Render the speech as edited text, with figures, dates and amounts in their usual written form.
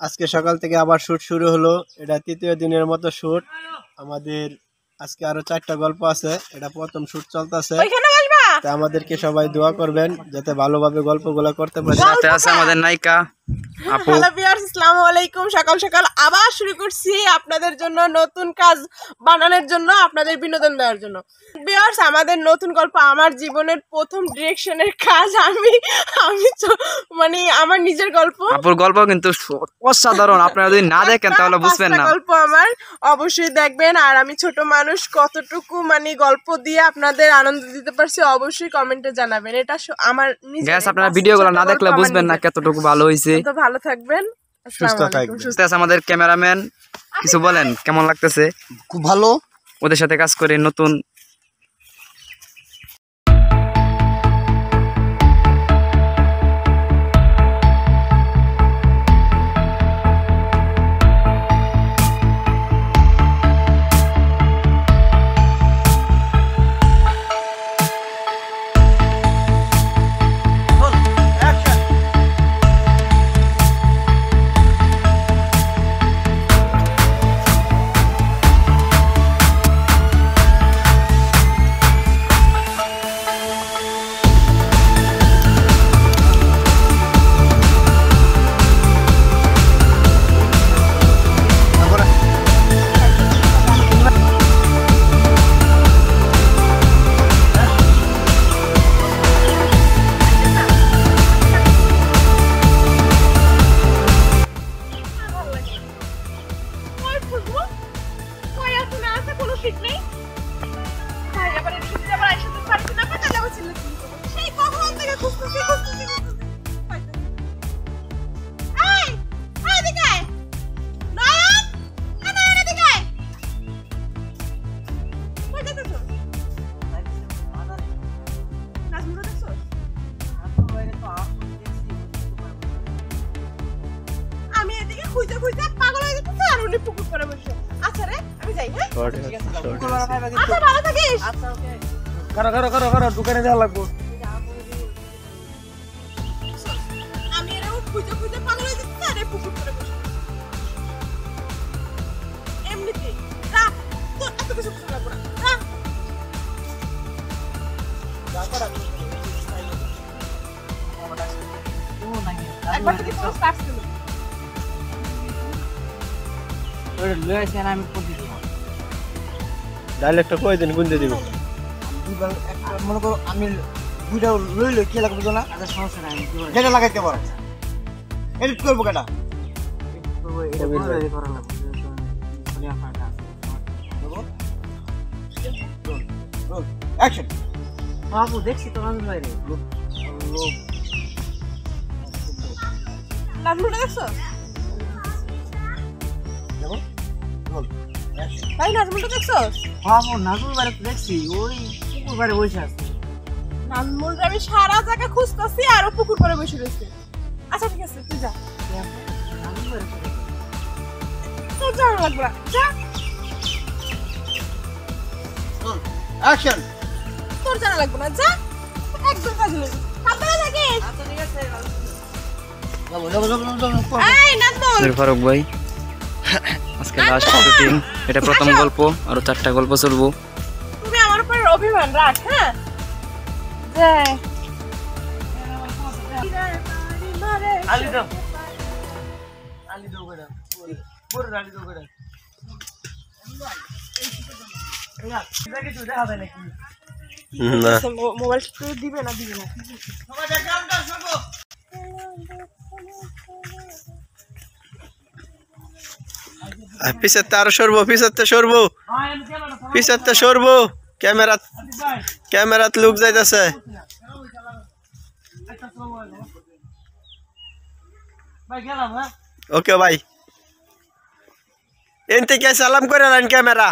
আজকে সকাল থেকে আবার শুট শুরু হলো। এটা তৃতীয় দিনের মতো শুট। আমাদের আজকে আরো 4টা গল্প আছে। এটা প্রথম শুট চলতেছে। তো আমাদেরকে সবাই দোয়া করবেন যাতে ভালোভাবে গল্পগুলো করতে পারি। সাথে আছে আমাদের নায়িকা আপু। হ্যালো ভিউয়ার্স, আসসালামু আলাইকুম। সকাল সকাল আবার শুরু করছি আপনাদের জন্য নতুন কাজ বানানোর জন্য, আপনাদের বিনোদন দেওয়ার জন্য। ভিউয়ার্স, আমাদের নতুন গল্প আমার জীবনের প্রথম ডিরেকশনের কাজ। আমি মানে আমার নিজের গল্প। আপুর গল্প কিন্তু অসাধারণ, আপনারা যদি না দেখেন তাহলে বুঝবেন না। গল্প আমার অবশ্যই দেখবেন। আর আমি ছোট মানুষ, কতটুকু মানে গল্প দিয়ে আপনাদের আনন্দ দিতে পারছি অবশ্যই কমেন্টে জানাবেন। এটা আমার নিজের। গ্যাস আপনারা ভিডিওগুলো না দেখলে বুঝবেন না কতটুকু ভালো হয়েছে। তো ভালো থাকবেন, সুস্থ থাকবেন। সুস্থ। সাথে আছে আমাদের ক্যামেরাম্যান। কিছু বলেন, কেমন লাগতেছে? খুব ভালো। ওদের সাথে কাজ করে নতুন। আমি এদিকে খুঁজে খুঁজে পাগল হয়ে যেতেছি আর উনি পুকুর করে বসে। আচ্ছা রে, আমি যাই। হ্যাঁ, আচ্ছা ভালো থাকিস। আচ্ছা ওকে। করো দোকানে যাওয়া লাগবো। আমি এরকম খুঁজে খুঁজে পাগল হয়ে যেতেছি আর পুকুর করে বসে। এমনিতে যা, তো এত কিছু কিছু লাগবে না। একবার তো কিছু স্টার্ট ছিল। ডাইলেক্টটা কই দিন গুনতে দিব। মনে করো আমি দুইটা লইলে কি লাগবে না? আচ্ছা সমস্যা নাই, আমি যেটা লাগাইতে পারো। এডিট করবো কেটা? অ্যাকশন। বাবু দেখছি তো আমি বাইরে নাজমুলটা দেখছো? ভাই নাজমুলটা দেখছো? বাবু নাজুর বাইরে তো দেখছি, ওই পুকুর বাইরে বসে আছে। নাজমুলটা আমি সারা জায়গা খুঁজতেছি আর ও পুকুর করে বসে রয়েছে। আচ্ছা ঠিক আছে, তুই যা। নাজুর বাইরে তো দেখছি। তোর যাওয়া লাগবে না, যা। অ্যাকশন। তোর জানা লাগবে না, যা। একদম কাজ হয়ে যাবে। সাবধানে থাকিস। আচ্ছা ঠিক আছে। যাবো। এই নাজমুল, ফারুক ভাই, আজকে লাস্ট শুটিং। এটা প্রথম গল্প, আরো 4টা গল্প চলবো। তুমি আমার উপর অভিমান রাখ। হ্যাঁ, যাই। আলি দাও বেটা, পুরো আলি দাও বেটা। এটা কিছু দেখা যায় নাকি? না, মোবাইল দিবে না? সবাই ব্যাকগ্রাউন্ডটা সরবো। পিছাতে আরো সরবো, পিছাতে সরবো, হ্যাঁ আমি কেন না? পিছাতে সরবো। ক্যামেরাত লুক যাইতাছে। ভাই গেলাম। হ্যাঁ ওকে ভাই, এন থেকে সালাম করে নেন ক্যামেরা।